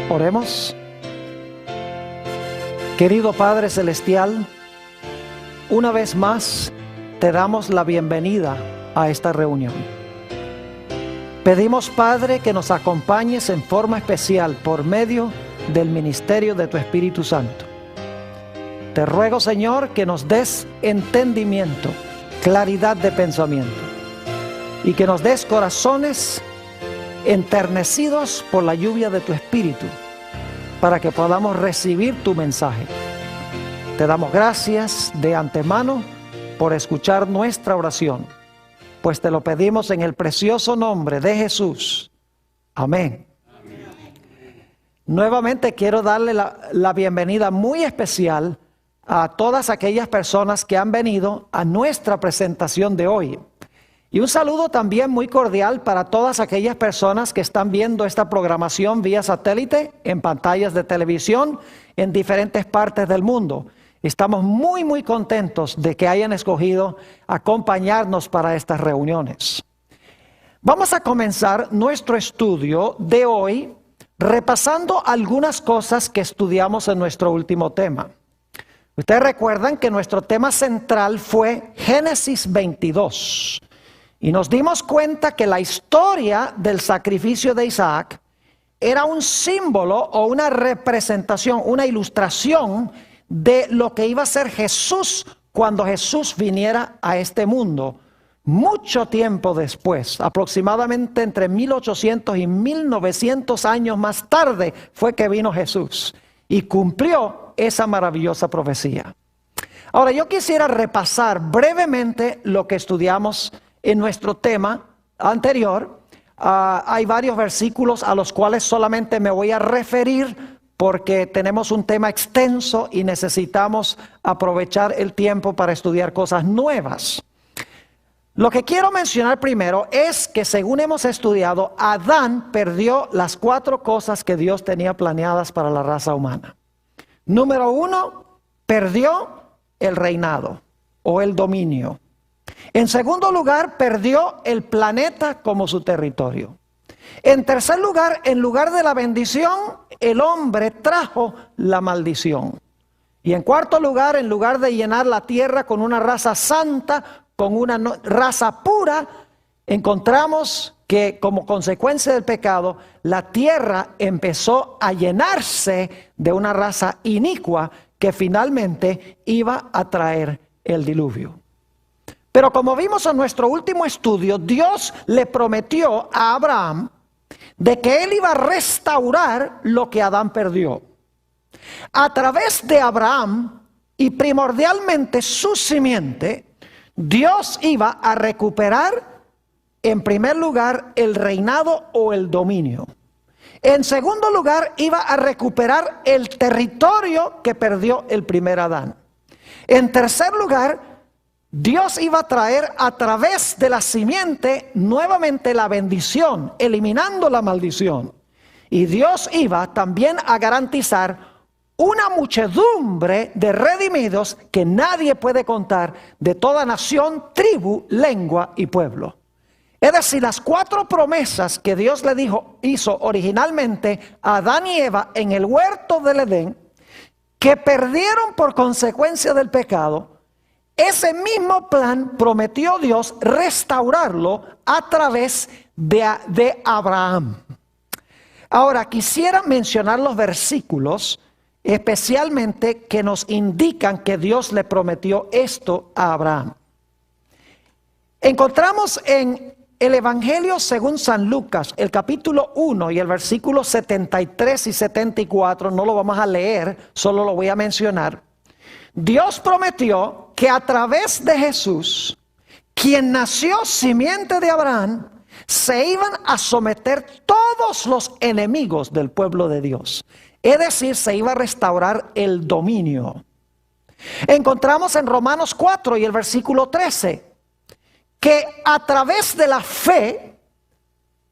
Oremos. Querido Padre Celestial, una vez más te damos la bienvenida a esta reunión. Pedimos, Padre, que nos acompañes en forma especial por medio del ministerio de tu Espíritu Santo. Te ruego, Señor, que nos des entendimiento, claridad de pensamiento y que nos des corazones enternecidos por la lluvia de tu Espíritu para que podamos recibir tu mensaje. Te damos gracias de antemano por escuchar nuestra oración, pues te lo pedimos en el precioso nombre de Jesús. Amén. Amén. Nuevamente quiero darle la bienvenida muy especial a todas aquellas personas que han venido a nuestra presentación de hoy. Y un saludo también muy cordial para todas aquellas personas que están viendo esta programación vía satélite, en pantallas de televisión, en diferentes partes del mundo. Estamos muy contentos de que hayan escogido acompañarnos para estas reuniones. Vamos a comenzar nuestro estudio de hoy repasando algunas cosas que estudiamos en nuestro último tema. Ustedes recuerdan que nuestro tema central fue Génesis 22. Y nos dimos cuenta que la historia del sacrificio de Isaac era un símbolo o una representación, una ilustración de lo que iba a ser Jesús cuando Jesús viniera a este mundo. Mucho tiempo después, aproximadamente entre 1800 y 1900 años más tarde, fue que vino Jesús y cumplió esa maravillosa profecía. Ahora, yo quisiera repasar brevemente lo que estudiamos en nuestro tema anterior. Hay varios versículos a los cuales solamente me voy a referir porque tenemos un tema extenso y necesitamos aprovechar el tiempo para estudiar cosas nuevas. Lo que quiero mencionar primero es que, según hemos estudiado, Adán perdió las 4 cosas que Dios tenía planeadas para la raza humana. Número 1, perdió el reinado o el dominio. En segundo lugar, perdió el planeta como su territorio. En tercer lugar, en lugar de la bendición, el hombre trajo la maldición. Y en cuarto lugar, en lugar de llenar la tierra con una raza santa, con una raza pura, encontramos que como consecuencia del pecado, la tierra empezó a llenarse de una raza inicua que finalmente iba a traer el diluvio. Pero como vimos en nuestro último estudio, Dios le prometió a Abraham de que él iba a restaurar lo que Adán perdió. A través de Abraham y primordialmente su simiente, Dios iba a recuperar en primer lugar el reinado o el dominio. En segundo lugar, iba a recuperar el territorio que perdió el primer Adán. En tercer lugar, Dios iba a traer a través de la simiente nuevamente la bendición, eliminando la maldición. Y Dios iba también a garantizar una muchedumbre de redimidos que nadie puede contar, de toda nación, tribu, lengua y pueblo. Es decir, las 4 promesas que Dios le hizo originalmente a Adán y Eva en el huerto del Edén, que perdieron por consecuencia del pecado. Ese mismo plan prometió Dios restaurarlo a través de Abraham. Ahora, quisiera mencionar los versículos, especialmente que nos indican que Dios le prometió esto a Abraham. Encontramos en el Evangelio según San Lucas, el capítulo 1 y el versículo 73 y 74, no lo vamos a leer, solo lo voy a mencionar. Dios prometió que a través de Jesús, quien nació simiente de Abraham, se iban a someter todos los enemigos del pueblo de Dios. Es decir, se iba a restaurar el dominio. Encontramos en Romanos 4 y el versículo 13, que a través de la fe,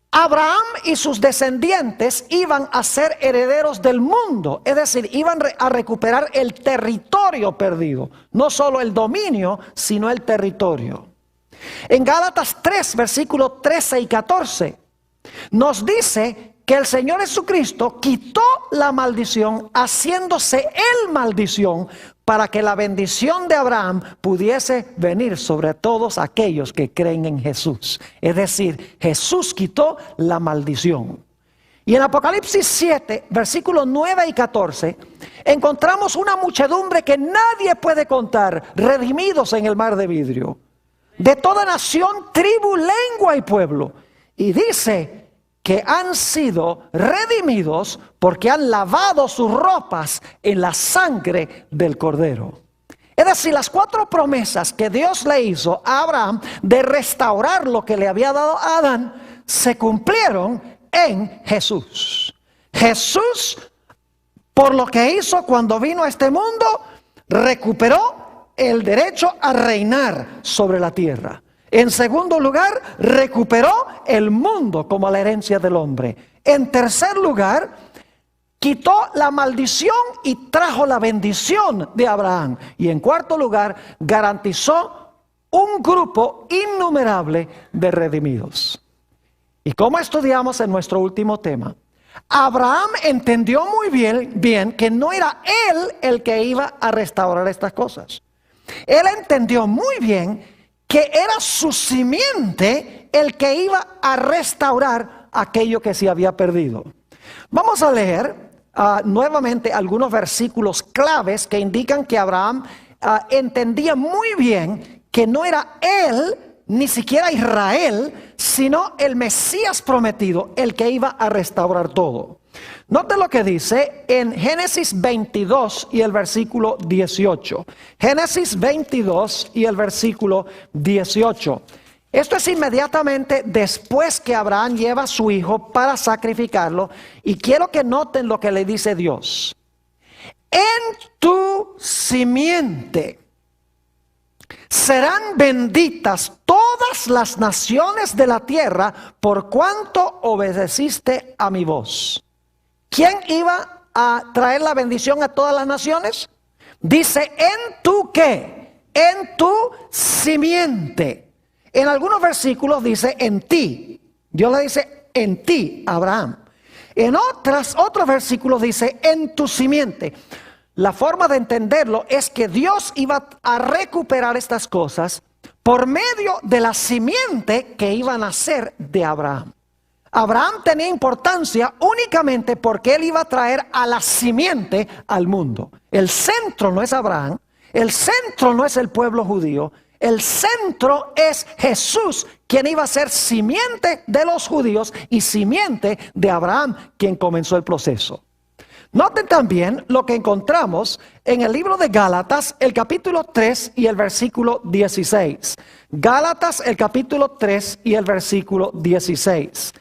Abraham y sus descendientes iban a ser herederos del mundo, es decir, iban a recuperar el territorio perdido, no solo el dominio, sino el territorio. En Gálatas 3, versículos 13 y 14, nos dice que el Señor Jesucristo quitó la maldición, haciéndose Él maldición, para que la bendición de Abraham pudiese venir sobre todos aquellos que creen en Jesús. Es decir, Jesús quitó la maldición. Y en Apocalipsis 7, versículos 9 y 14, encontramos una muchedumbre que nadie puede contar, redimidos en el mar de vidrio, de toda nación, tribu, lengua y pueblo. Y dice que han sido redimidos porque han lavado sus ropas en la sangre del Cordero. Es decir, las 4 promesas que Dios le hizo a Abraham de restaurar lo que le había dado a Adán, se cumplieron en Jesús. Jesús, por lo que hizo cuando vino a este mundo, recuperó el derecho a reinar sobre la tierra. En segundo lugar, recuperó el mundo como la herencia del hombre. En tercer lugar, quitó la maldición y trajo la bendición de Abraham. Y en cuarto lugar, garantizó un grupo innumerable de redimidos. Y como estudiamos en nuestro último tema, Abraham entendió muy bien que no era él el que iba a restaurar estas cosas. Él entendió muy bien que era su simiente el que iba a restaurar aquello que se había perdido. Vamos a leer nuevamente algunos versículos claves que indican que Abraham entendía muy bien que no era él, ni siquiera Israel, sino el Mesías prometido, el que iba a restaurar todo. Note lo que dice en Génesis 22 y el versículo 18. Génesis 22 y el versículo 18. Esto es inmediatamente después que Abraham lleva a su hijo para sacrificarlo. Y quiero que noten lo que le dice Dios. En tu simiente serán benditas todas las naciones de la tierra por cuanto obedeciste a mi voz. ¿Quién iba a traer la bendición a todas las naciones? Dice, ¿en tu qué? En tu simiente. En algunos versículos dice, en ti. Dios le dice, en ti, Abraham. En otros versículos dice, en tu simiente. La forma de entenderlo es que Dios iba a recuperar estas cosas por medio de la simiente que iba a nacer de Abraham. Abraham tenía importancia únicamente porque él iba a traer a la simiente al mundo. El centro no es Abraham, el centro no es el pueblo judío, el centro es Jesús, quien iba a ser simiente de los judíos y simiente de Abraham, quien comenzó el proceso. Noten también lo que encontramos en el libro de Gálatas, el capítulo 3 y el versículo 16. Gálatas, el capítulo 3 y el versículo 16.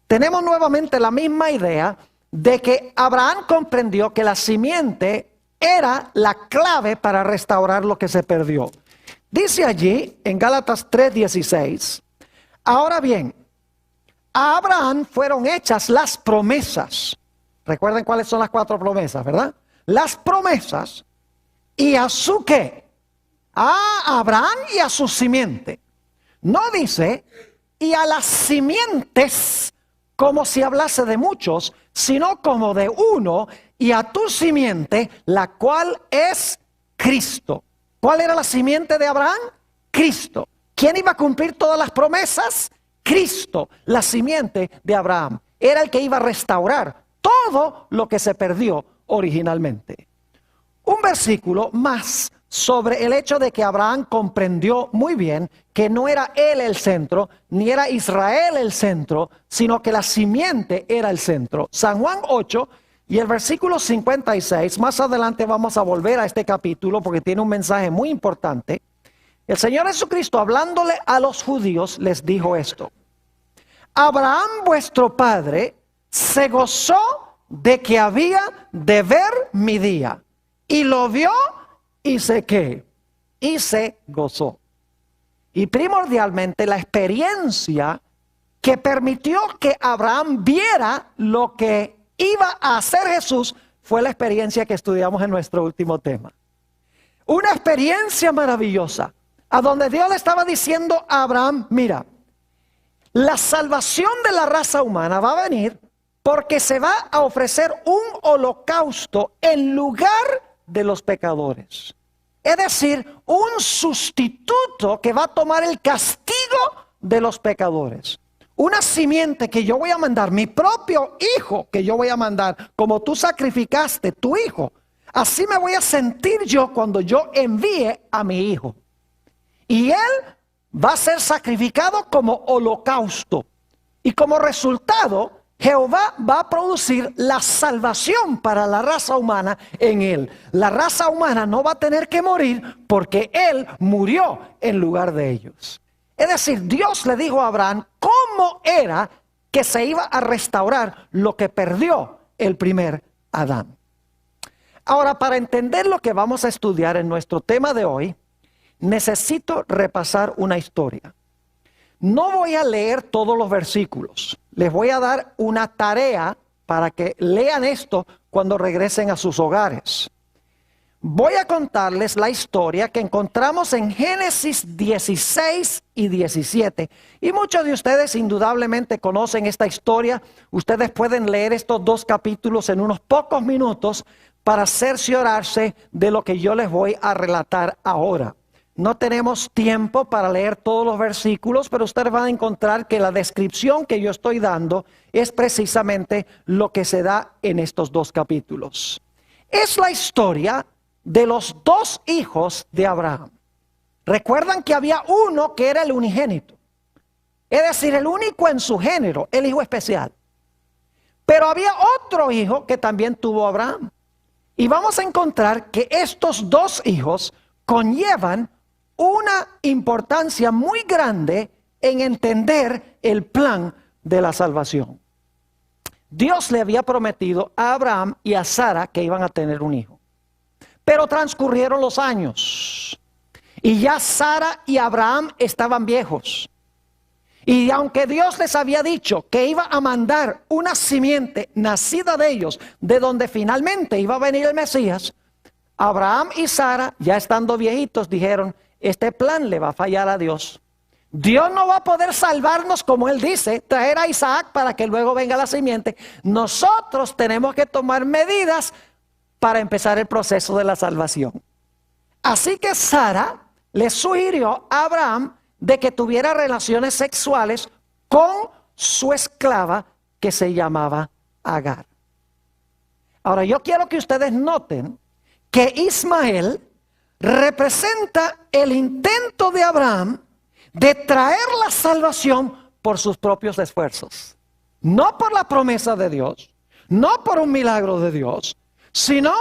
Tenemos nuevamente la misma idea de que Abraham comprendió que la simiente era la clave para restaurar lo que se perdió. Dice allí en Gálatas 3:16, ahora bien, a Abraham fueron hechas las promesas. Recuerden cuáles son las 4 promesas, ¿verdad? Las promesas y a su qué, a Abraham y a su simiente. No dice y a las simientes como si hablase de muchos, sino como de uno, y a tu simiente, la cual es Cristo. ¿Cuál era la simiente de Abraham? Cristo. ¿Quién iba a cumplir todas las promesas? Cristo, la simiente de Abraham. Era el que iba a restaurar todo lo que se perdió originalmente. Un versículo más sobre el hecho de que Abraham comprendió muy bien que no era él el centro, ni era Israel el centro, sino que la simiente era el centro. San Juan 8 y el versículo 56, más adelante vamos a volver a este capítulo porque tiene un mensaje muy importante. El Señor Jesucristo, hablándole a los judíos, les dijo esto: Abraham vuestro padre se gozó de que había de ver mi día, y lo vio y se qué, y se gozó. Y primordialmente la experiencia que permitió que Abraham viera lo que iba a hacer Jesús fue la experiencia que estudiamos en nuestro último tema. Una experiencia maravillosa, a donde Dios le estaba diciendo a Abraham, mira, la salvación de la raza humana va a venir porque se va a ofrecer un holocausto en lugar de los pecadores. Es decir, un sustituto que va a tomar el castigo de los pecadores. Una simiente que yo voy a mandar, mi propio hijo que yo voy a mandar, como tú sacrificaste tu hijo. Así me voy a sentir yo cuando yo envíe a mi hijo. Y él va a ser sacrificado como holocausto. Y como resultado, Jehová va a producir la salvación para la raza humana en él. La raza humana no va a tener que morir porque él murió en lugar de ellos. Es decir, Dios le dijo a Abraham cómo era que se iba a restaurar lo que perdió el primer Adán. Ahora, para entender lo que vamos a estudiar en nuestro tema de hoy, necesito repasar una historia. No voy a leer todos los versículos. Les voy a dar una tarea para que lean esto cuando regresen a sus hogares. Voy a contarles la historia que encontramos en Génesis 16 y 17. Y muchos de ustedes indudablemente conocen esta historia. Ustedes pueden leer estos dos capítulos en unos pocos minutos para cerciorarse de lo que yo les voy a relatar ahora. No tenemos tiempo para leer todos los versículos, pero ustedes van a encontrar que la descripción que yo estoy dando es precisamente lo que se da en estos dos capítulos. Es la historia de los dos hijos de Abraham. Recuerdan que había uno que era el unigénito, es decir, el único en su género, el hijo especial. Pero había otro hijo que también tuvo Abraham. Y vamos a encontrar que estos dos hijos conllevan una importancia muy grande en entender el plan de la salvación. Dios le había prometido a Abraham y a Sara que iban a tener un hijo. Pero transcurrieron los años y ya Sara y Abraham estaban viejos. Y aunque Dios les había dicho que iba a mandar una simiente nacida de ellos, de donde finalmente iba a venir el Mesías, Abraham y Sara, ya estando viejitos, dijeron: este plan le va a fallar a Dios. Dios no va a poder salvarnos, como él dice, traer a Isaac para que luego venga la simiente. Nosotros tenemos que tomar medidas para empezar el proceso de la salvación. Así que Sara le sugirió a Abraham de que tuviera relaciones sexuales con su esclava que se llamaba Agar. Ahora yo quiero que ustedes noten que Ismael representa el intento de Abraham de traer la salvación por sus propios esfuerzos. No por la promesa de Dios, no por un milagro de Dios, sino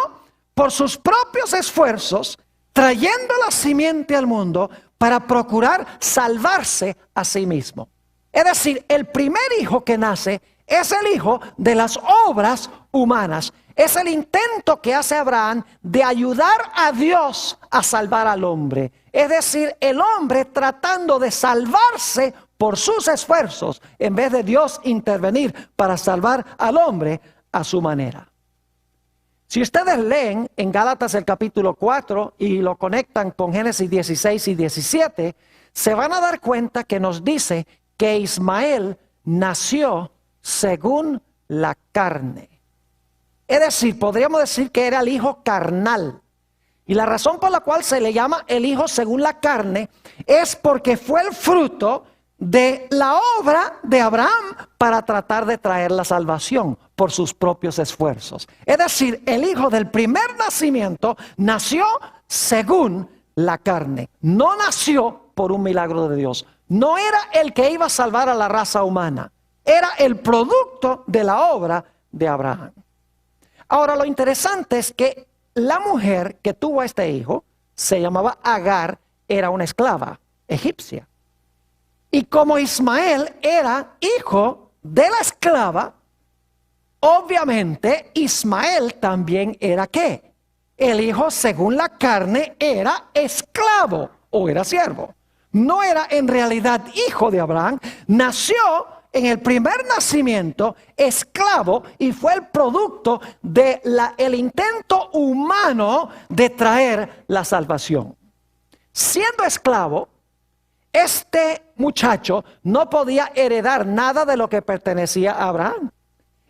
por sus propios esfuerzos, trayendo la simiente al mundo para procurar salvarse a sí mismo. Es decir, el primer hijo que nace es el hijo de las obras humanas. Es el intento que hace Abraham de ayudar a Dios a salvar al hombre. Es decir, el hombre tratando de salvarse por sus esfuerzos, en vez de Dios intervenir para salvar al hombre a su manera. Si ustedes leen en Gálatas el capítulo 4 y lo conectan con Génesis 16 y 17, se van a dar cuenta que nos dice que Ismael nació según la carne. Es decir, podríamos decir que era el hijo carnal. Y la razón por la cual se le llama el hijo según la carne es porque fue el fruto de la obra de Abraham para tratar de traer la salvación por sus propios esfuerzos. Es decir, el hijo del primer nacimiento nació según la carne. No nació por un milagro de Dios. No era el que iba a salvar a la raza humana. Era el producto de la obra de Abraham. Ahora, lo interesante es que la mujer que tuvo a este hijo, se llamaba Agar, era una esclava egipcia. Y como Ismael era hijo de la esclava, obviamente Ismael también era ¿qué? El hijo según la carne era esclavo o era siervo. No era en realidad hijo de Abraham, nació en el primer nacimiento esclavo y fue el producto del intento humano de traer la salvación. Siendo esclavo, este muchacho no podía heredar nada de lo que pertenecía a Abraham.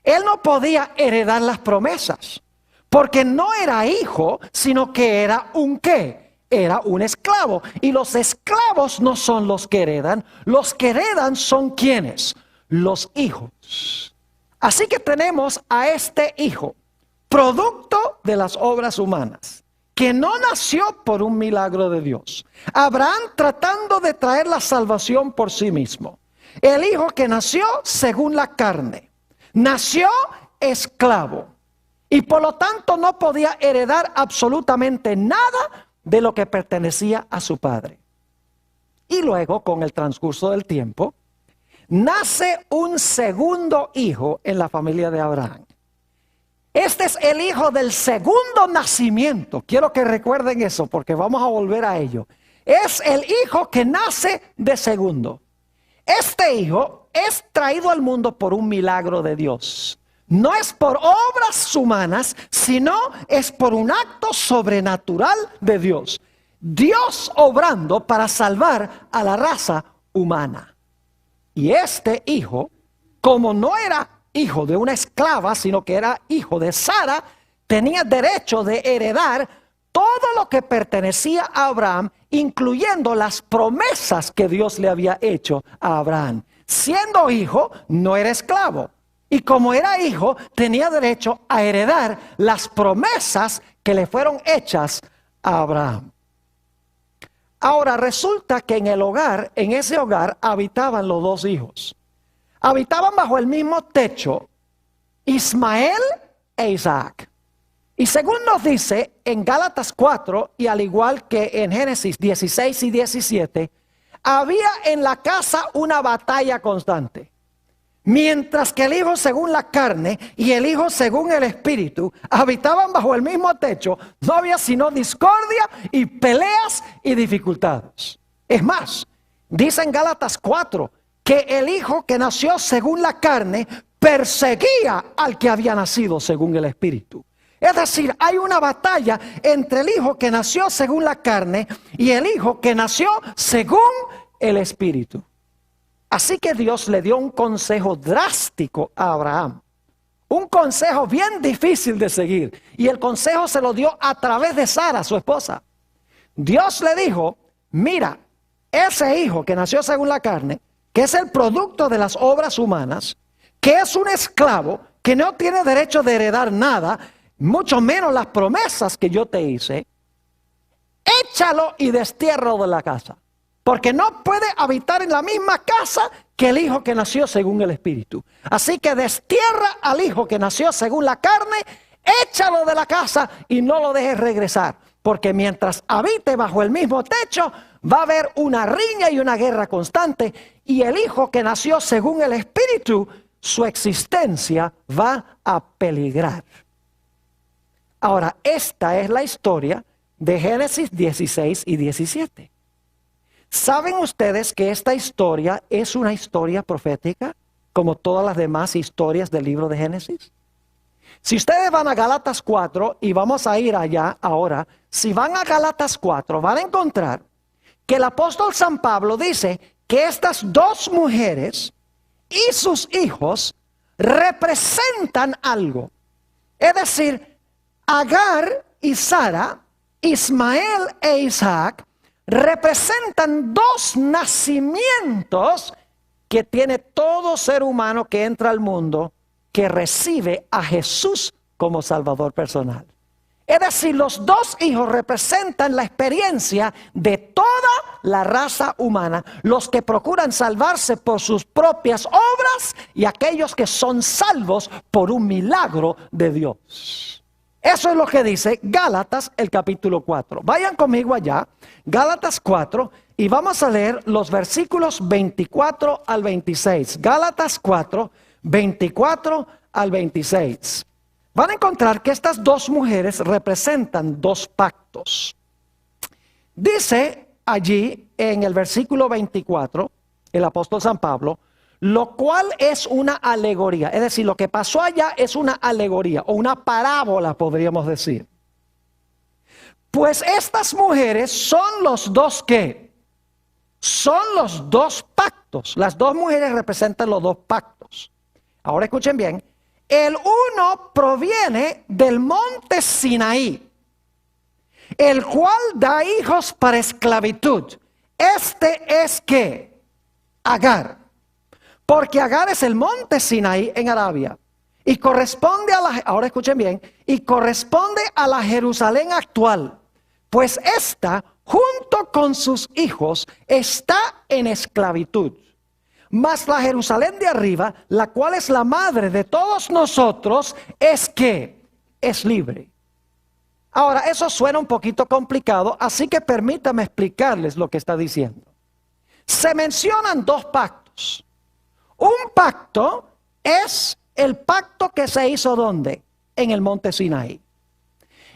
él no podía heredar las promesas, porque no era hijo, sino que era un ¿qué? Era un esclavo. Y los esclavos no son los que heredan. Los que heredan son ¿quiénes? Los hijos. Así que tenemos a este hijo, producto de las obras humanas, que no nació por un milagro de Dios. Abraham tratando de traer la salvación por sí mismo. El hijo que nació según la carne. Nació esclavo. Y por lo tanto no podía heredar absolutamente nada de lo que pertenecía a su padre. Y luego, con el transcurso del tiempo, nace un segundo hijo en la familia de Abraham. Este es el hijo del segundo nacimiento. Quiero que recuerden eso porque vamos a volver a ello. Es el hijo que nace de segundo. Este hijo es traído al mundo por un milagro de Dios. No es por obras humanas, sino es por un acto sobrenatural de Dios. Dios obrando para salvar a la raza humana. Y este hijo, como no era hijo de una esclava, sino que era hijo de Sara, tenía derecho de heredar todo lo que pertenecía a Abraham, incluyendo las promesas que Dios le había hecho a Abraham. Siendo hijo, no era esclavo. Y como era hijo, tenía derecho a heredar las promesas que le fueron hechas a Abraham. Ahora resulta que en el hogar, en ese hogar, habitaban los dos hijos. Habitaban bajo el mismo techo Ismael e Isaac. Y según nos dice en Gálatas 4, y al igual que en Génesis 16 y 17, había en la casa una batalla constante. Mientras que el hijo según la carne y el hijo según el espíritu habitaban bajo el mismo techo, no había sino discordia y peleas y dificultades. Es más, dice en Gálatas 4 que el hijo que nació según la carne perseguía al que había nacido según el espíritu. Es decir, hay una batalla entre el hijo que nació según la carne y el hijo que nació según el espíritu. Así que Dios le dio un consejo drástico a Abraham. Un consejo bien difícil de seguir. Y el consejo se lo dio a través de Sara, su esposa. Dios le dijo, mira, ese hijo que nació según la carne, que es el producto de las obras humanas, que es un esclavo, que no tiene derecho de heredar nada, mucho menos las promesas que yo te hice, échalo y destiérralo de la casa. Porque no puede habitar en la misma casa que el hijo que nació según el espíritu. Así que destierra al hijo que nació según la carne, échalo de la casa y no lo dejes regresar. Porque mientras habite bajo el mismo techo, va a haber una riña y una guerra constante. Y el hijo que nació según el espíritu, su existencia va a peligrar. Ahora, esta es la historia de Génesis 16 y 17. ¿Saben ustedes que esta historia es una historia profética, como todas las demás historias del libro de Génesis? Si ustedes van a Gálatas 4, y vamos a ir allá ahora, si van a Gálatas 4, van a encontrar que el apóstol San Pablo dice que estas dos mujeres y sus hijos representan algo. Es decir, Agar y Sara, Ismael e Isaac, representan dos nacimientos que tiene todo ser humano que entra al mundo, que recibe a Jesús como Salvador personal. Es decir, los dos hijos representan la experiencia de toda la raza humana, los que procuran salvarse por sus propias obras y aquellos que son salvos por un milagro de Dios. Eso es lo que dice Gálatas, el capítulo 4. Vayan conmigo allá, Gálatas 4, y vamos a leer los versículos 24 al 26. Gálatas 4, 24 al 26. Van a encontrar que estas dos mujeres representan dos pactos. Dice allí en el versículo 24, el apóstol San Pablo, lo cual es una alegoría. Es decir, lo que pasó allá es una alegoría o una parábola, podríamos decir. Pues estas mujeres son los dos ¿qué? Son los dos pactos. Las dos mujeres representan los dos pactos. Ahora escuchen bien. El uno proviene del monte Sinaí, el cual da hijos para esclavitud. Este es ¿qué? Agar. Porque Agar es el monte Sinaí en Arabia. Y corresponde a la, ahora escuchen bien, y corresponde a la Jerusalén actual. Pues esta, junto con sus hijos, está en esclavitud. Mas la Jerusalén de arriba, la cual es la madre de todos nosotros, es que es libre. Ahora, eso suena un poquito complicado, así que permítame explicarles lo que está diciendo. Se mencionan dos pactos. Un pacto es el pacto que se hizo ¿dónde? En el monte Sinaí.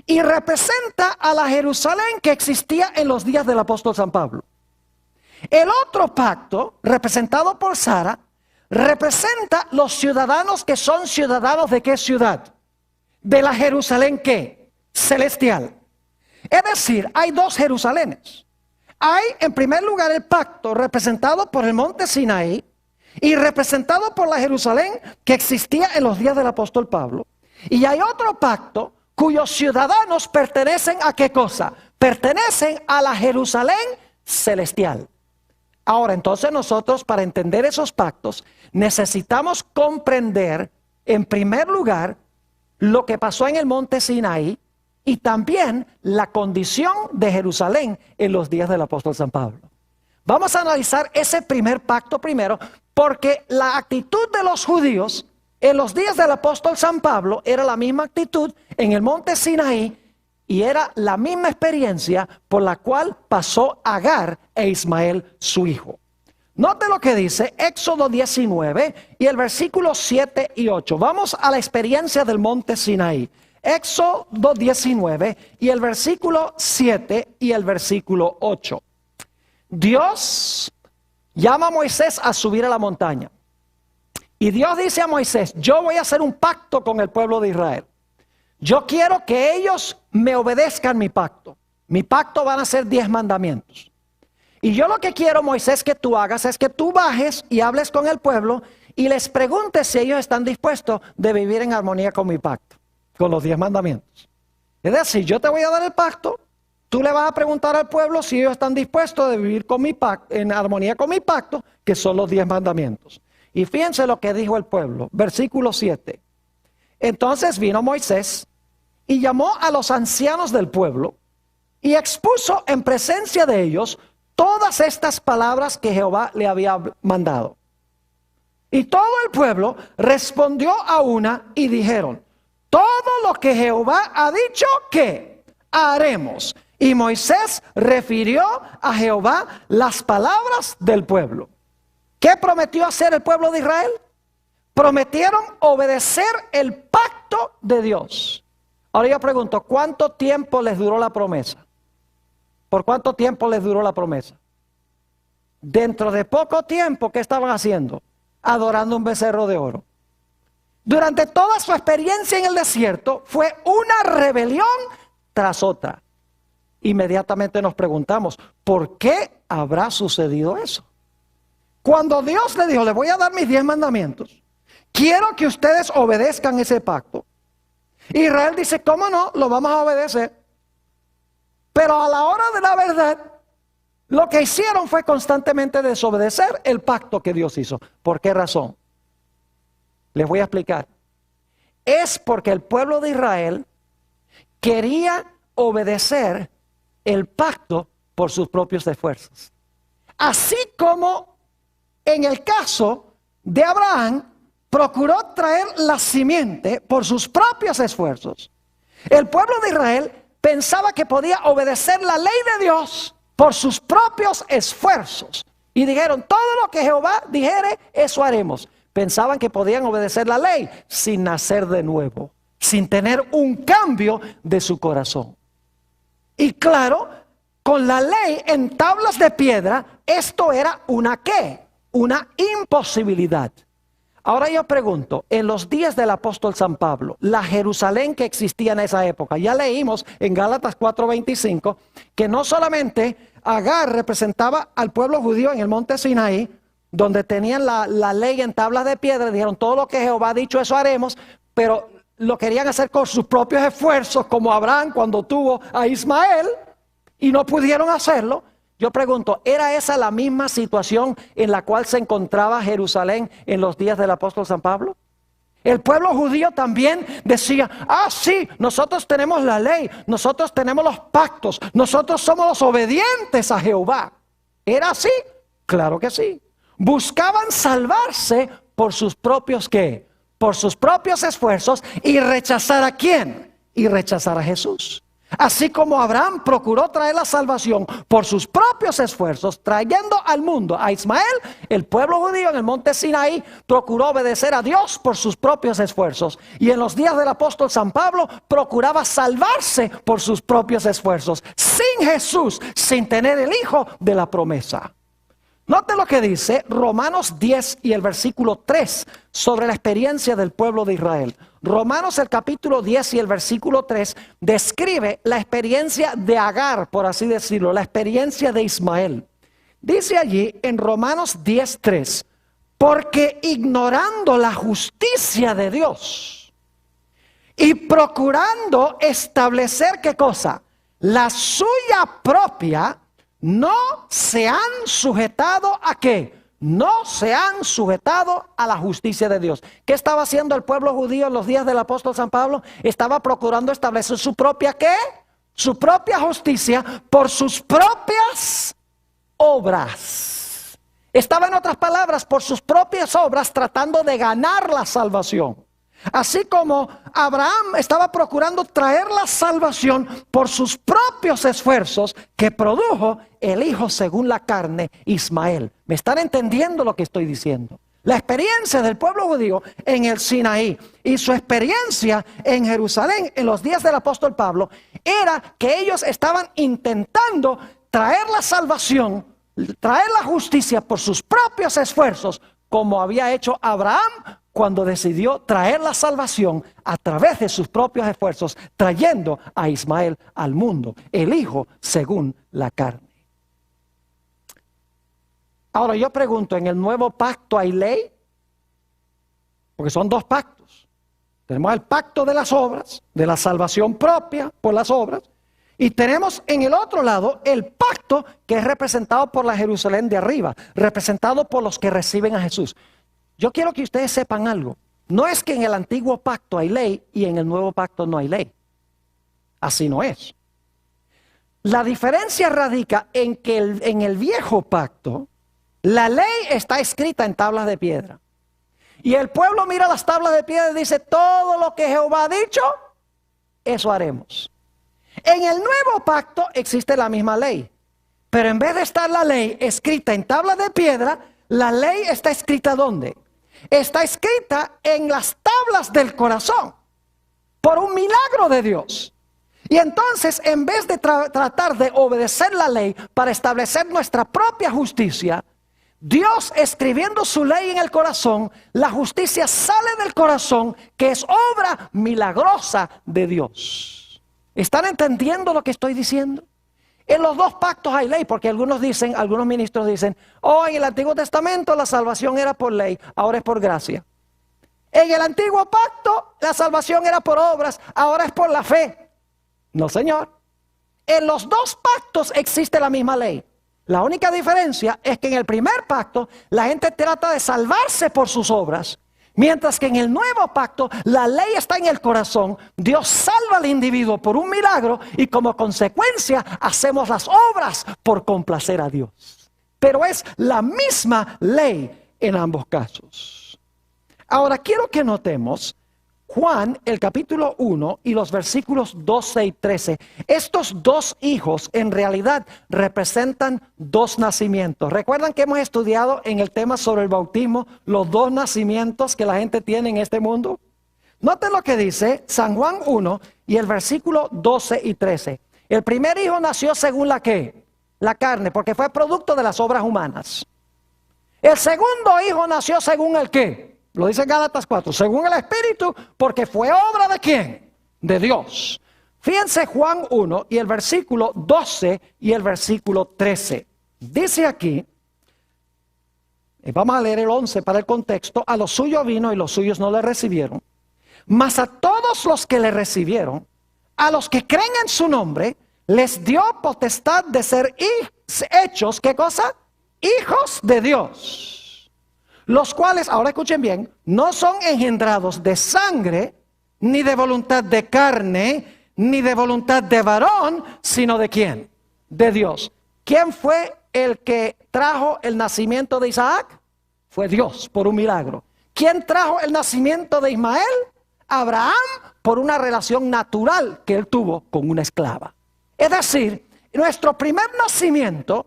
Y representa a la Jerusalén que existía en los días del apóstol San Pablo. El otro pacto, representado por Sara, representa los ciudadanos que son ciudadanos ¿de qué ciudad? De la Jerusalén ¿qué? Celestial. Es decir, hay dos Jerusalenes. Hay en primer lugar el pacto representado por el monte Sinaí y representado por la Jerusalén que existía en los días del apóstol Pablo. Y hay otro pacto cuyos ciudadanos pertenecen ¿a qué cosa? Pertenecen a la Jerusalén celestial. Ahora, entonces nosotros para entender esos pactos necesitamos comprender en primer lugar lo que pasó en el monte Sinaí y también la condición de Jerusalén en los días del apóstol San Pablo. Vamos a analizar ese primer pacto primero, porque la actitud de los judíos en los días del apóstol San Pablo era la misma actitud en el monte Sinaí y era la misma experiencia por la cual pasó Agar e Ismael su hijo. Note lo que dice Éxodo 19 y el versículo 7 y 8. Vamos a la experiencia del monte Sinaí. Éxodo 19 y el versículo 7 y el versículo 8. Dios llama a Moisés a subir a la montaña. Y Dios dice a Moisés, yo voy a hacer un pacto con el pueblo de Israel. Yo quiero que ellos me obedezcan mi pacto. Mi pacto van a ser 10 mandamientos. Y yo lo que quiero, Moisés, que tú hagas es que tú bajes y hables con el pueblo y les preguntes si ellos están dispuestos de vivir en armonía con mi pacto, con los 10 mandamientos. Es decir, yo te voy a dar el pacto, tú le vas a preguntar al pueblo si ellos están dispuestos de vivir con mi pacto, en armonía con mi pacto, que son los 10 mandamientos. Y fíjense lo que dijo el pueblo, versículo 7. Entonces vino Moisés y llamó a los ancianos del pueblo y expuso en presencia de ellos todas estas palabras que Jehová le había mandado. Y todo el pueblo respondió a una y dijeron, todo lo que Jehová ha dicho que haremos. Y Moisés refirió a Jehová las palabras del pueblo. ¿Qué prometió hacer el pueblo de Israel? Prometieron obedecer el pacto de Dios. Ahora yo pregunto, ¿cuánto tiempo les duró la promesa? ¿Por cuánto tiempo les duró la promesa? Dentro de poco tiempo, ¿qué estaban haciendo? Adorando un becerro de oro. Durante toda su experiencia en el desierto, fue una rebelión tras otra. Inmediatamente nos preguntamos, ¿por qué habrá sucedido eso? Cuando Dios le dijo, les voy a dar mis 10 mandamientos, quiero que ustedes obedezcan ese pacto. Israel dice, ¿cómo no? Lo vamos a obedecer. Pero a la hora de la verdad, lo que hicieron fue constantemente desobedecer el pacto que Dios hizo. ¿Por qué razón? Les voy a explicar. Es porque el pueblo de Israel quería obedecer el pacto por sus propios esfuerzos. Así como en el caso de Abraham, procuró traer la simiente por sus propios esfuerzos. El pueblo de Israel pensaba que podía obedecer la ley de Dios por sus propios esfuerzos. Y dijeron, todo lo que Jehová dijere, eso haremos. Pensaban que podían obedecer la ley sin nacer de nuevo, sin tener un cambio de su corazón. Y claro, con la ley en tablas de piedra, esto era una ¿qué? Una imposibilidad. Ahora yo pregunto, en los días del apóstol San Pablo, la Jerusalén que existía en esa época, ya leímos en Gálatas 4:25, que no solamente Agar representaba al pueblo judío en el monte Sinaí, donde tenían la ley en tablas de piedra, dijeron todo lo que Jehová ha dicho eso haremos, pero lo querían hacer con sus propios esfuerzos, como Abraham cuando tuvo a Ismael y no pudieron hacerlo. Yo pregunto, ¿era esa la misma situación en la cual se encontraba Jerusalén en los días del apóstol San Pablo? El pueblo judío también decía, sí, nosotros tenemos la ley, nosotros tenemos los pactos, nosotros somos los obedientes a Jehová. ¿Era así? Claro que sí. Buscaban salvarse por sus propios, ¿qué? Por sus propios esfuerzos y rechazar ¿a quién? Y rechazar a Jesús. Así como Abraham procuró traer la salvación por sus propios esfuerzos, trayendo al mundo a Ismael, el pueblo judío en el monte Sinaí procuró obedecer a Dios por sus propios esfuerzos. Y en los días del apóstol San Pablo procuraba salvarse por sus propios esfuerzos, sin Jesús, sin tener el Hijo de la promesa. Note lo que dice Romanos 10 y el versículo 3 sobre la experiencia del pueblo de Israel. Romanos el capítulo 10 y el versículo 3 describe la experiencia de Agar, por así decirlo, la experiencia de Ismael. Dice allí en Romanos 10:3, porque ignorando la justicia de Dios y procurando establecer ¿qué cosa? La suya propia, no se han sujetado ¿a qué? No se han sujetado a la justicia de Dios. ¿Qué estaba haciendo el pueblo judío en los días del apóstol San Pablo? Estaba procurando establecer su propia ¿qué? Su propia justicia por sus propias obras. Estaba, en otras palabras, por sus propias obras tratando de ganar la salvación. Así como Abraham estaba procurando traer la salvación por sus propios esfuerzos que produjo el hijo según la carne, Ismael. ¿Me están entendiendo lo que estoy diciendo? La experiencia del pueblo judío en el Sinaí y su experiencia en Jerusalén en los días del apóstol Pablo era que ellos estaban intentando traer la salvación, traer la justicia por sus propios esfuerzos, como había hecho Abraham cuando decidió traer la salvación a través de sus propios esfuerzos, trayendo a Ismael al mundo, el hijo según la carne. Ahora yo pregunto, ¿en el nuevo pacto hay ley? Porque son dos pactos. Tenemos el pacto de las obras, de la salvación propia por las obras, y tenemos en el otro lado el pacto que es representado por la Jerusalén de arriba, representado por los que reciben a Jesús. Yo quiero que ustedes sepan algo. No es que en el antiguo pacto hay ley y en el nuevo pacto no hay ley. Así no es. La diferencia radica en que en el viejo pacto la ley está escrita en tablas de piedra. Y el pueblo mira las tablas de piedra y dice, todo lo que Jehová ha dicho, eso haremos. En el nuevo pacto existe la misma ley. Pero en vez de estar la ley escrita en tablas de piedra, la ley está escrita ¿dónde? Está escrita en las tablas del corazón, por un milagro de Dios. Y entonces, en vez de tratar de obedecer la ley para establecer nuestra propia justicia, Dios escribiendo su ley en el corazón, la justicia sale del corazón, que es obra milagrosa de Dios. ¿Están entendiendo lo que estoy diciendo? En los dos pactos hay ley, porque algunos ministros dicen, en el Antiguo Testamento la salvación era por ley, ahora es por gracia. En el Antiguo Pacto la salvación era por obras, ahora es por la fe. No, señor. En los dos pactos existe la misma ley. La única diferencia es que en el primer pacto la gente trata de salvarse por sus obras, mientras que en el nuevo pacto la ley está en el corazón. Dios salva al individuo por un milagro y como consecuencia hacemos las obras por complacer a Dios. Pero es la misma ley en ambos casos. Ahora quiero que notemos Juan, el capítulo 1 y los versículos 12 y 13. Estos dos hijos en realidad representan dos nacimientos. ¿Recuerdan que hemos estudiado en el tema sobre el bautismo los dos nacimientos que la gente tiene en este mundo? Noten lo que dice San Juan 1 y el versículo 12 y 13. El primer hijo nació según la ¿qué? La carne, porque fue producto de las obras humanas. El segundo hijo nació según el ¿qué? Lo dice en Gálatas 4, según el Espíritu, porque fue obra ¿de quién? De Dios. Fíjense Juan 1 y el versículo 12 y el versículo 13. Dice aquí, vamos a leer el 11 para el contexto, a los suyos vino y los suyos no le recibieron. Mas a todos los que le recibieron, a los que creen en su nombre, les dio potestad de ser hechos, ¿qué cosa? Hijos de Dios. Los cuales, ahora escuchen bien, no son engendrados de sangre, ni de voluntad de carne, ni de voluntad de varón, sino de ¿quién? De Dios. ¿Quién fue el que trajo el nacimiento de Isaac? Fue Dios, por un milagro. ¿Quién trajo el nacimiento de Ismael? Abraham, por una relación natural que él tuvo con una esclava. Es decir, nuestro primer nacimiento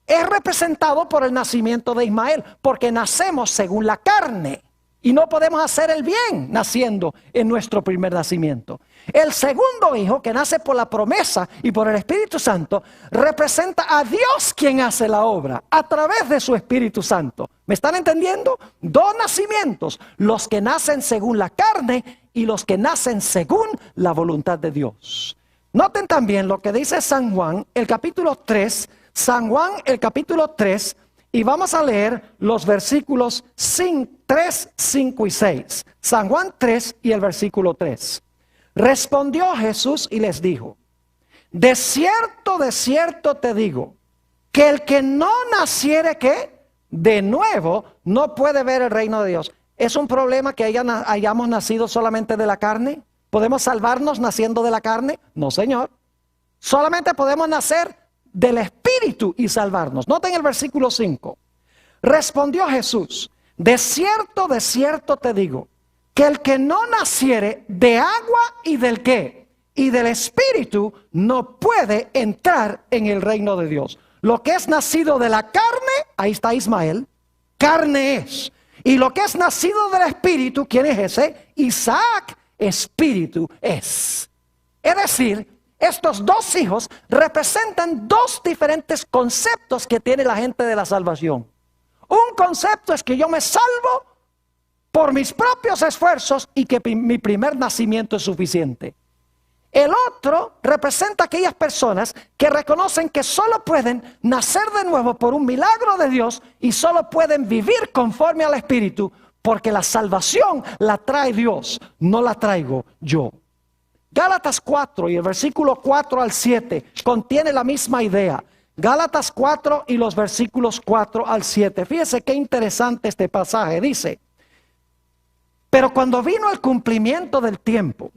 es representado por el nacimiento de Ismael, porque nacemos según la carne y no podemos hacer el bien naciendo en nuestro primer nacimiento. El segundo hijo, que nace por la promesa y por el Espíritu Santo, representa a Dios quien hace la obra a través de su Espíritu Santo. ¿Me están entendiendo? Dos nacimientos, los que nacen según la carne y los que nacen según la voluntad de Dios. Noten también lo que dice San Juan, el capítulo 3, San Juan, el capítulo 3, y vamos a leer los versículos 3, 5 y 6. San Juan 3 y el versículo 3. Respondió Jesús y les dijo: de cierto te digo, que el que no naciere, ¿qué? De nuevo, no puede ver el reino de Dios. ¿Es un problema que hayamos nacido solamente de la carne? ¿Podemos salvarnos naciendo de la carne? No, Señor. Solamente podemos nacer del Espíritu y salvarnos. Noten el versículo 5. Respondió Jesús: de cierto te digo, que el que no naciere de agua y del ¿qué? Y del Espíritu no puede entrar en el reino de Dios. Lo que es nacido de la carne, ahí está Ismael, carne es. Y lo que es nacido del Espíritu, ¿quién es ese? Isaac, Espíritu es. Es decir, estos dos hijos representan dos diferentes conceptos que tiene la gente de la salvación. Un concepto es que yo me salvo por mis propios esfuerzos y que mi primer nacimiento es suficiente. El otro representa a aquellas personas que reconocen que solo pueden nacer de nuevo por un milagro de Dios y solo pueden vivir conforme al Espíritu, porque la salvación la trae Dios, no la traigo yo. Gálatas 4 y el versículo 4 al 7 contiene la misma idea. Gálatas 4 y los versículos 4 al 7. Fíjese qué interesante este pasaje. Dice: pero cuando vino el cumplimiento del tiempo,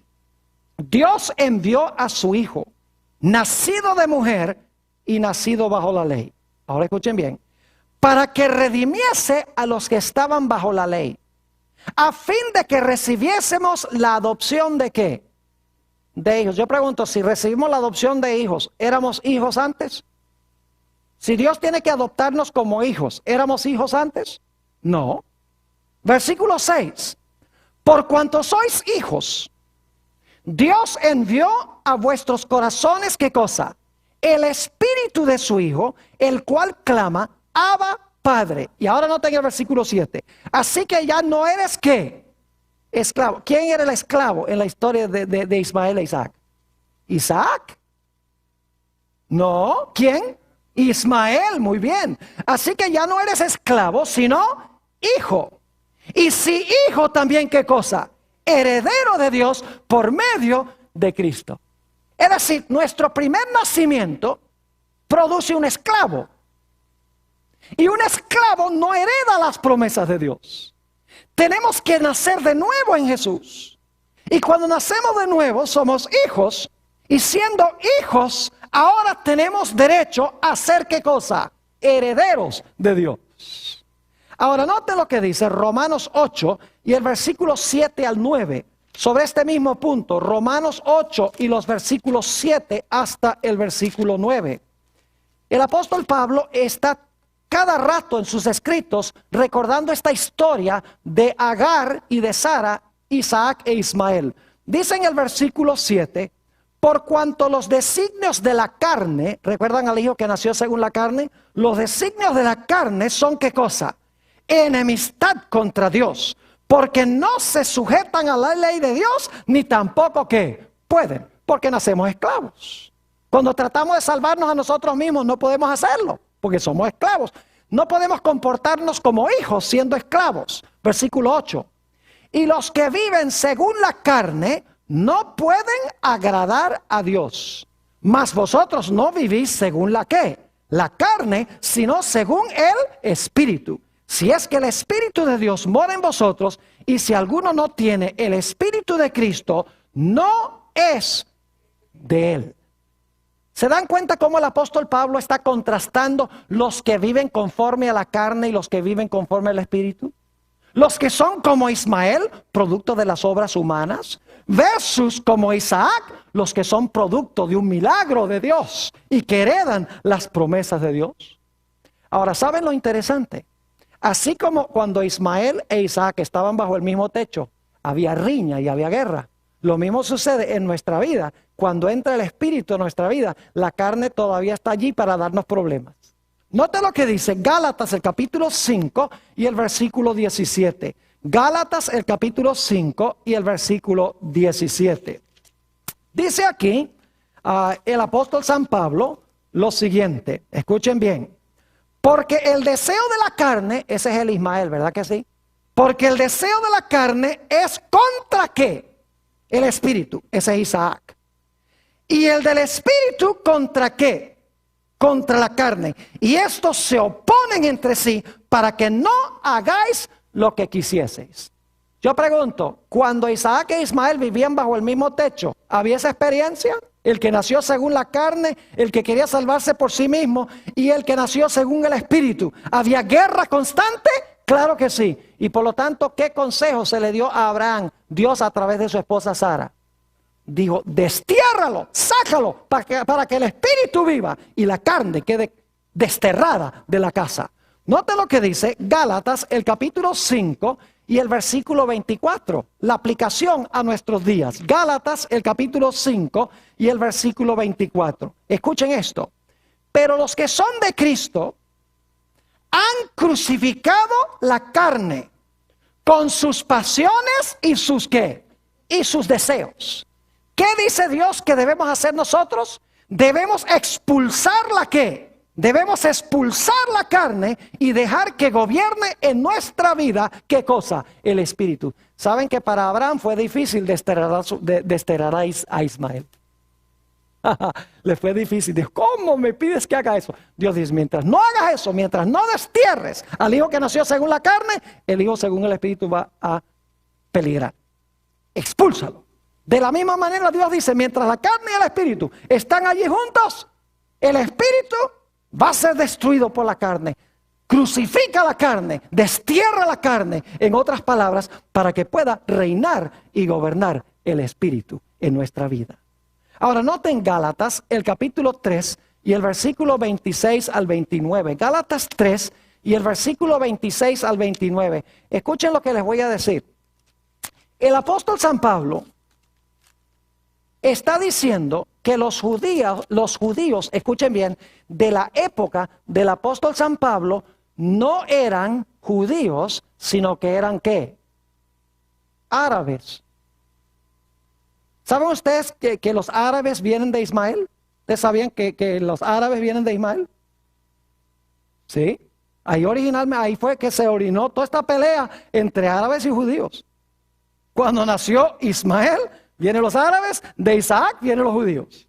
Dios envió a su Hijo, nacido de mujer y nacido bajo la ley. Ahora escuchen bien. Para que redimiese a los que estaban bajo la ley, a fin de que recibiésemos la adopción de ¿qué? De hijos. Yo pregunto, si recibimos la adopción de hijos, ¿éramos hijos antes? Si Dios tiene que adoptarnos como hijos, ¿éramos hijos antes? No. Versículo 6. Por cuanto sois hijos, Dios envió a vuestros corazones, ¿qué cosa? El espíritu de su Hijo, el cual clama: Abba, Padre. Y ahora noten el versículo 7. Así que ya no eres ¿qué? Esclavo. ¿Quién era el esclavo en la historia de Ismael e Isaac? ¿Isaac? No. ¿Quién? Ismael. Muy bien. Así que ya no eres esclavo, sino hijo. Y si hijo, también ¿qué cosa? Heredero de Dios por medio de Cristo. Es decir, nuestro primer nacimiento produce un esclavo. Y un esclavo no hereda las promesas de Dios. Tenemos que nacer de nuevo en Jesús. Y cuando nacemos de nuevo somos hijos. Y siendo hijos, ahora tenemos derecho a ser ¿qué cosa? Herederos de Dios. Ahora note lo que dice Romanos 8 y el versículo 7 al 9. Sobre este mismo punto, Romanos 8 y los versículos 7 hasta el versículo 9. El apóstol Pablo está cada rato en sus escritos recordando esta historia de Agar y de Sara, Isaac e Ismael. Dice en el versículo 7: por cuanto los designios de la carne, ¿recuerdan al hijo que nació según la carne? Los designios de la carne son ¿qué cosa? Enemistad contra Dios, porque no se sujetan a la ley de Dios, ni tampoco ¿qué? Pueden, porque nacemos esclavos. Cuando tratamos de salvarnos a nosotros mismos no podemos hacerlo, porque somos esclavos. No podemos comportarnos como hijos siendo esclavos. Versículo 8. Y los que viven según la carne no pueden agradar a Dios. Mas vosotros no vivís según la ¿qué? La carne, sino según el Espíritu. Si es que el Espíritu de Dios mora en vosotros, y si alguno no tiene el Espíritu de Cristo, no es de él. ¿Se dan cuenta cómo el apóstol Pablo está contrastando los que viven conforme a la carne y los que viven conforme al Espíritu? Los que son como Ismael, producto de las obras humanas, versus como Isaac, los que son producto de un milagro de Dios y que heredan las promesas de Dios. Ahora, ¿saben lo interesante? Así como cuando Ismael e Isaac estaban bajo el mismo techo, había riña y había guerra. Lo mismo sucede en nuestra vida. Cuando entra el Espíritu en nuestra vida, la carne todavía está allí para darnos problemas. Note lo que dice Gálatas el capítulo 5 y el versículo 17. Gálatas el capítulo 5 y el versículo 17. Dice aquí el apóstol San Pablo lo siguiente. Escuchen bien. Porque el deseo de la carne, ese es el Ismael, ¿verdad que sí? Porque el deseo de la carne es contra ¿qué? El Espíritu, ese es Isaac. Y el del Espíritu contra ¿qué? Contra la carne. Y estos se oponen entre sí para que no hagáis lo que quisieseis. Yo pregunto, cuando Isaac e Ismael vivían bajo el mismo techo, ¿había esa experiencia? El que nació según la carne, el que quería salvarse por sí mismo, y el que nació según el Espíritu. ¿Había guerra constante? Claro que sí. Y por lo tanto, ¿qué consejo se le dio a Abraham, Dios a través de su esposa Sara? Dijo, destiérralo, sácalo, para que el Espíritu viva y la carne quede desterrada de la casa. Note lo que dice Gálatas, el capítulo 5 y el versículo 24. La aplicación a nuestros días. Gálatas, el capítulo 5 y el versículo 24. Escuchen esto. Pero los que son de Cristo han crucificado la carne con sus pasiones y sus ¿qué? Y sus deseos. ¿Qué dice Dios que debemos hacer nosotros? Debemos expulsar la ¿qué? Debemos expulsar la carne y dejar que gobierne en nuestra vida, ¿qué cosa? El Espíritu. ¿Saben que para Abraham fue difícil desterrar a Ismael? Le fue difícil. Dijo, ¿cómo me pides que haga eso? Dios dice, mientras no hagas eso, mientras no destierres al hijo que nació según la carne, el hijo según el Espíritu va a peligrar. Expúlsalo. De la misma manera Dios dice, mientras la carne y el Espíritu están allí juntos, el Espíritu va a ser destruido por la carne. Crucifica la carne, destierra la carne, en otras palabras, para que pueda reinar y gobernar el Espíritu en nuestra vida. Ahora noten Gálatas, el capítulo 3 y el versículo 26 al 29. Gálatas 3 y el versículo 26 al 29. Escuchen lo que les voy a decir. El apóstol San Pablo está diciendo que los judíos, escuchen bien, de la época del apóstol San Pablo, no eran judíos, sino que eran ¿qué? Árabes. ¿Saben ustedes que los árabes vienen de Ismael? ¿Ustedes sabían que los árabes vienen de Ismael? Sí. Ahí fue que se orinó toda esta pelea entre árabes y judíos. Cuando nació Ismael, vienen los árabes, de Isaac vienen los judíos.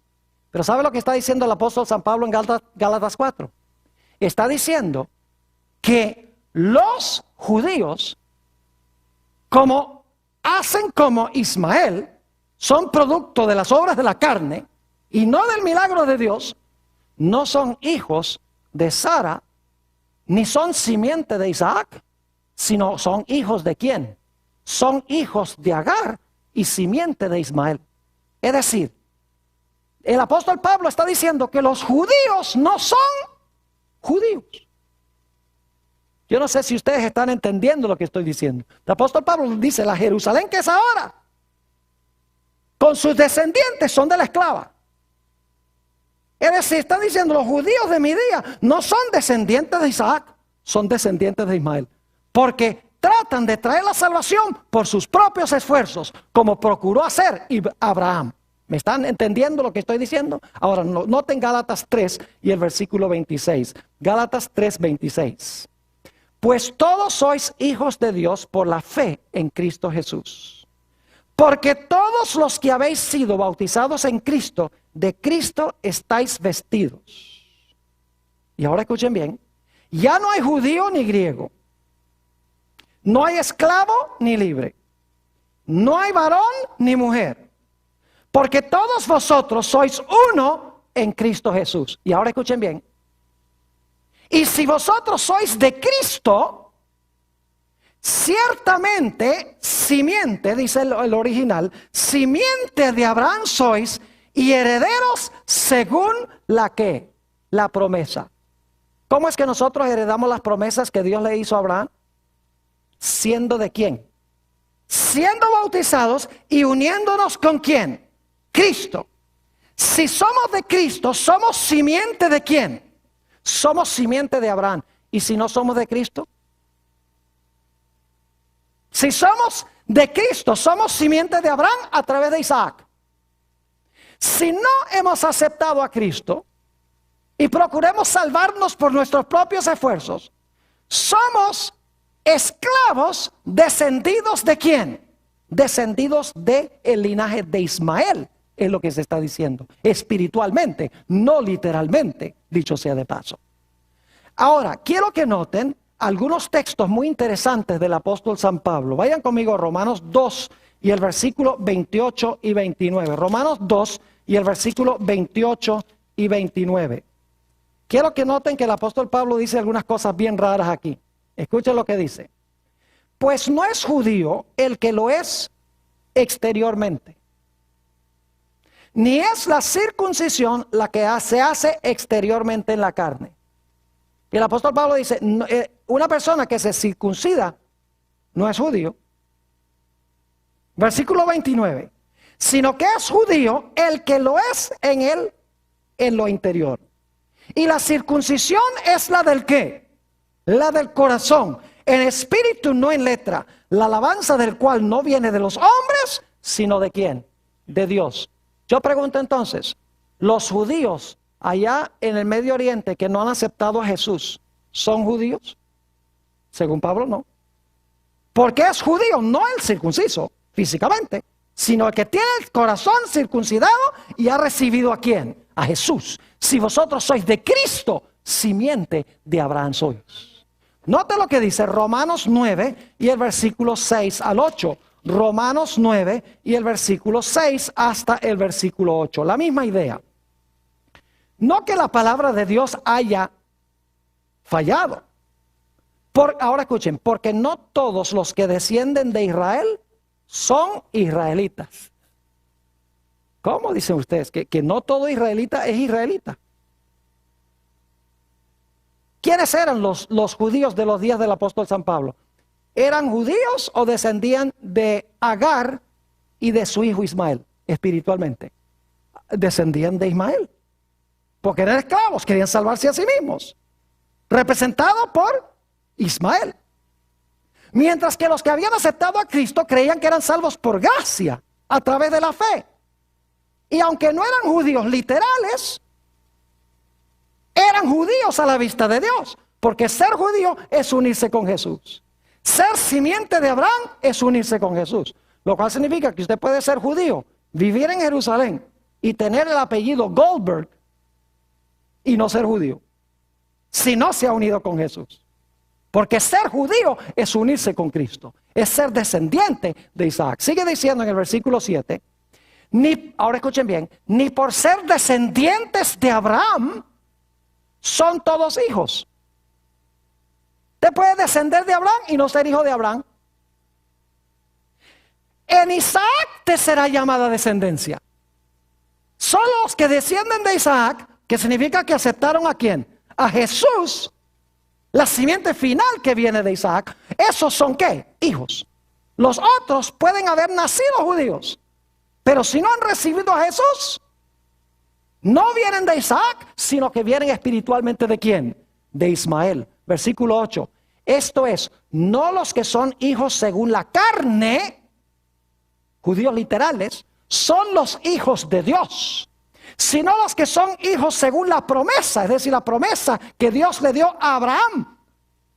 Pero ¿sabe lo que está diciendo el apóstol San Pablo en Gálatas 4? Está diciendo que los judíos, como hacen como Ismael, son producto de las obras de la carne y no del milagro de Dios, no son hijos de Sara, ni son simiente de Isaac, sino son hijos de ¿quién? Son hijos de Agar y simiente de Ismael. Es decir, el apóstol Pablo está diciendo que los judíos no son judíos. Yo no sé si ustedes están entendiendo lo que estoy diciendo. El apóstol Pablo dice, la Jerusalén que es ahora, con sus descendientes son de la esclava. Es decir, está diciendo, los judíos de mi día no son descendientes de Isaac, son descendientes de Ismael. Porque tratan de traer la salvación por sus propios esfuerzos, como procuró hacer Abraham. ¿Me están entendiendo lo que estoy diciendo? Ahora, noten Gálatas 3 y el versículo 26. Gálatas 3, 26. Pues todos sois hijos de Dios por la fe en Cristo Jesús. Porque todos los que habéis sido bautizados en Cristo, de Cristo estáis vestidos. Y ahora escuchen bien, ya no hay judío ni griego, no hay esclavo ni libre, no hay varón ni mujer, porque todos vosotros sois uno en Cristo Jesús. Y ahora escuchen bien, y si vosotros sois de Cristo, ciertamente simiente, dice el original, simiente de Abraham sois y herederos según la promesa. ¿Cómo es que nosotros heredamos las promesas que Dios le hizo a Abraham? ¿Siendo de quién? Siendo bautizados y uniéndonos con ¿quién? Cristo. Si somos de Cristo, ¿somos simiente de quién? Somos simiente de Abraham. ¿Y si no somos de Cristo? Si somos de Cristo, somos simiente de Abraham a través de Isaac. Si no hemos aceptado a Cristo y procuremos salvarnos por nuestros propios esfuerzos, somos esclavos descendidos ¿de quién? Descendidos del linaje de Ismael, es lo que se está diciendo, espiritualmente, no literalmente, dicho sea de paso. Ahora, quiero que noten algunos textos muy interesantes del apóstol San Pablo. Vayan conmigo a Romanos 2 y el versículo 28 y 29. Romanos 2 y el versículo 28 y 29. Quiero que noten que el apóstol Pablo dice algunas cosas bien raras aquí. Escuchen lo que dice. Pues no es judío el que lo es exteriormente, ni es la circuncisión la que se hace exteriormente en la carne. Y el apóstol Pablo dice, una persona que se circuncida no es judío. Versículo 29. Sino que es judío el que lo es en lo interior. Y la circuncisión es la del ¿qué? La del corazón, en espíritu, no en letra. La alabanza del cual no viene de los hombres, sino ¿de quién? De Dios. Yo pregunto entonces, ¿los judíos allá en el Medio Oriente que no han aceptado a Jesús, son judíos? Según Pablo, no. Porque es judío, no el circunciso físicamente, sino el que tiene el corazón circuncidado y ha recibido ¿a quién? A Jesús. Si vosotros sois de Cristo, simiente de Abraham sois. Note lo que dice Romanos 9 y el versículo 6 al 8. Romanos 9 y el versículo 6 hasta el versículo 8. La misma idea. No que la palabra de Dios haya fallado. Ahora escuchen, porque no todos los que descienden de Israel son israelitas. ¿Cómo dicen ustedes? Que no todo israelita es israelita. ¿Quiénes eran los judíos de los días del apóstol San Pablo? ¿Eran judíos o descendían de Agar y de su hijo Ismael espiritualmente? Descendían de Ismael. Porque eran esclavos, querían salvarse a sí mismos. Representado por Ismael. Mientras que los que habían aceptado a Cristo creían que eran salvos por gracia, a través de la fe. Y aunque no eran judíos literales, eran judíos a la vista de Dios. Porque ser judío es unirse con Jesús. Ser simiente de Abraham es unirse con Jesús. Lo cual significa que usted puede ser judío, vivir en Jerusalén y tener el apellido Goldberg y no ser judío, si no se ha unido con Jesús. Porque ser judío es unirse con Cristo, es ser descendiente de Isaac. Sigue diciendo en el versículo 7, ahora escuchen bien, ni por ser descendientes de Abraham son todos hijos. Usted puede descender de Abraham y no ser hijo de Abraham. En Isaac te será llamada descendencia. Son los que descienden de Isaac, que significa que aceptaron ¿a quién? A Jesús, la simiente final que viene de Isaac. ¿Esos son qué? Hijos. Los otros pueden haber nacido judíos, pero si no han recibido a Jesús, no vienen de Isaac, sino que vienen espiritualmente ¿de quién? De Ismael. Versículo 8. Esto es, no los que son hijos según la carne, judíos literales, son los hijos de Dios, sino los que son hijos según la promesa, es decir, la promesa que Dios le dio a Abraham.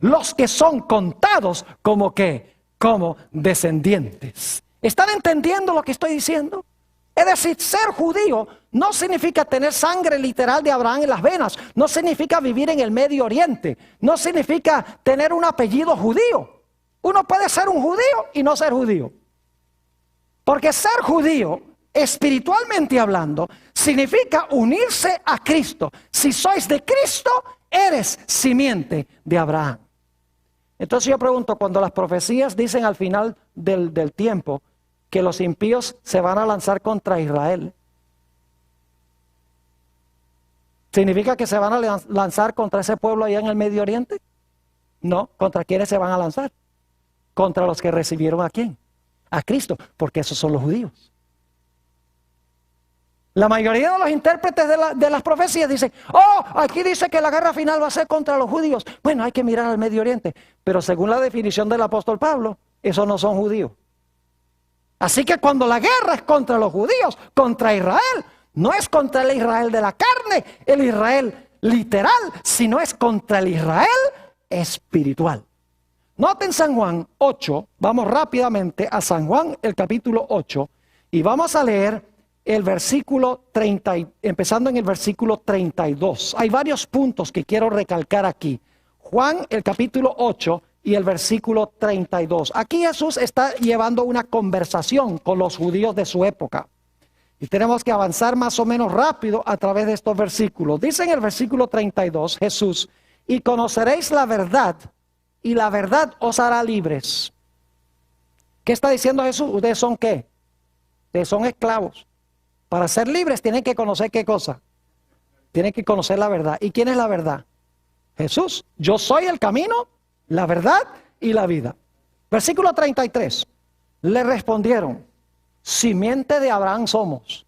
los que son contados como ¿qué? Como descendientes. ¿Están entendiendo lo que estoy diciendo? Es decir, ser judío no significa tener sangre literal de Abraham en las venas. No significa vivir en el Medio Oriente. No significa tener un apellido judío. Uno puede ser un judío y no ser judío. Porque ser judío, espiritualmente hablando, significa unirse a Cristo. Si sois de Cristo, eres simiente de Abraham. Entonces yo pregunto, cuando las profecías dicen al final del tiempo que los impíos se van a lanzar contra Israel, ¿significa que se van a lanzar contra ese pueblo allá en el Medio Oriente? No, ¿contra quiénes se van a lanzar? Contra los que recibieron ¿a quién? A Cristo, porque esos son los judíos. La mayoría de los intérpretes de las profecías dicen, oh, aquí dice que la guerra final va a ser contra los judíos. Bueno, hay que mirar al Medio Oriente. Pero según la definición del apóstol Pablo, esos no son judíos. Así que cuando la guerra es contra los judíos, contra Israel, no es contra el Israel de la carne, el Israel literal, sino es contra el Israel espiritual. Noten San Juan 8, vamos rápidamente a San Juan, el capítulo 8, y vamos a leer el versículo 30, empezando en el versículo 32. Hay varios puntos que quiero recalcar aquí. Juan, el capítulo 8 y el versículo 32. Aquí Jesús está llevando una conversación con los judíos de su época. Y tenemos que avanzar más o menos rápido a través de estos versículos. Dice en el versículo 32, Jesús, y conoceréis la verdad, y la verdad os hará libres. ¿Qué está diciendo Jesús? ¿Ustedes son qué? Ustedes son esclavos. Para ser libres tienen que conocer ¿qué cosa? Tienen que conocer la verdad. ¿Y quién es la verdad? Jesús. Yo soy el camino, la verdad y la vida. Versículo 33. Le respondieron, simiente de Abraham somos.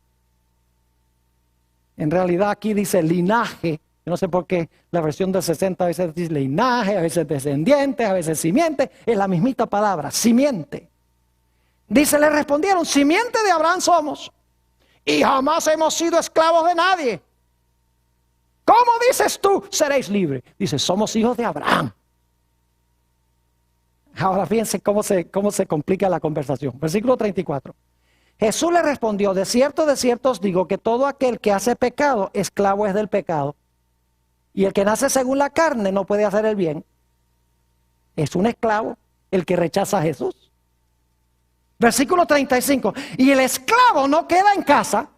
En realidad aquí dice linaje. Yo no sé por qué la versión del 60 a veces dice linaje, a veces descendiente, a veces simiente. Es la mismita palabra, simiente. Dice, le respondieron, simiente de Abraham somos. Y jamás hemos sido esclavos de nadie. ¿Cómo dices tú, seréis libres? Dice, somos hijos de Abraham. Ahora fíjense cómo se complica la conversación. Versículo 34. Jesús le respondió, de cierto os digo que todo aquel que hace pecado, esclavo es del pecado. Y el que nace según la carne no puede hacer el bien. Es un esclavo el que rechaza a Jesús. Versículo 35. Y el esclavo no queda en casa.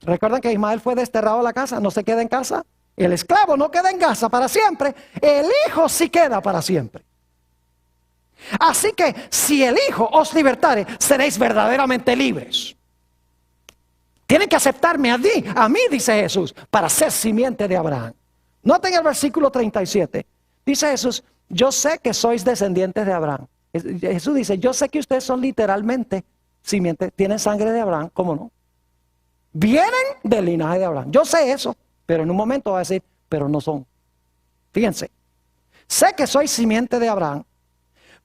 ¿Recuerdan que Ismael fue desterrado de la casa? No se queda en casa. El esclavo no queda en casa para siempre. El hijo sí queda para siempre. Así que si el hijo os libertare, seréis verdaderamente libres. Tienen que aceptarme a mí, dice Jesús, para ser simiente de Abraham. Noten el versículo 37. Dice Jesús, yo sé que sois descendientes de Abraham. Jesús dice, yo sé que ustedes son literalmente simiente, tienen sangre de Abraham, ¿cómo no? Vienen del linaje de Abraham. Yo sé eso, pero en un momento va a decir, pero no son. Fíjense, sé que sois simiente de Abraham,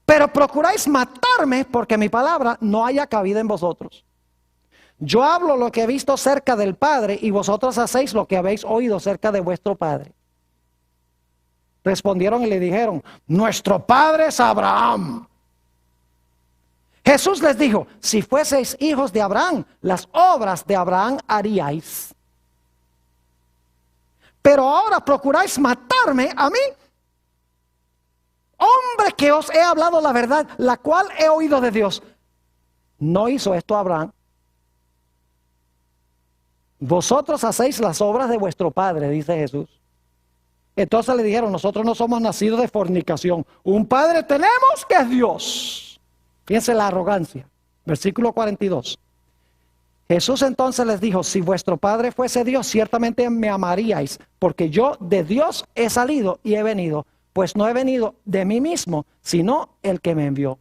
pero procuráis matarme porque mi palabra no haya cabida en vosotros. Yo hablo lo que he visto cerca del Padre y vosotros hacéis lo que habéis oído cerca de vuestro Padre. Respondieron y le dijeron, nuestro padre es Abraham. Jesús les dijo, si fueseis hijos de Abraham, las obras de Abraham haríais. Pero ahora procuráis matarme a mí, hombre que os he hablado la verdad, la cual he oído de Dios. ¿No hizo esto Abraham? Vosotros hacéis las obras de vuestro padre, dice Jesús. Entonces le dijeron, nosotros no somos nacidos de fornicación. Un padre tenemos que es Dios. Fíjense la arrogancia. Versículo 42. Jesús entonces les dijo, si vuestro padre fuese Dios, ciertamente me amaríais, porque yo de Dios he salido y he venido, pues no he venido de mí mismo, sino el que me envió.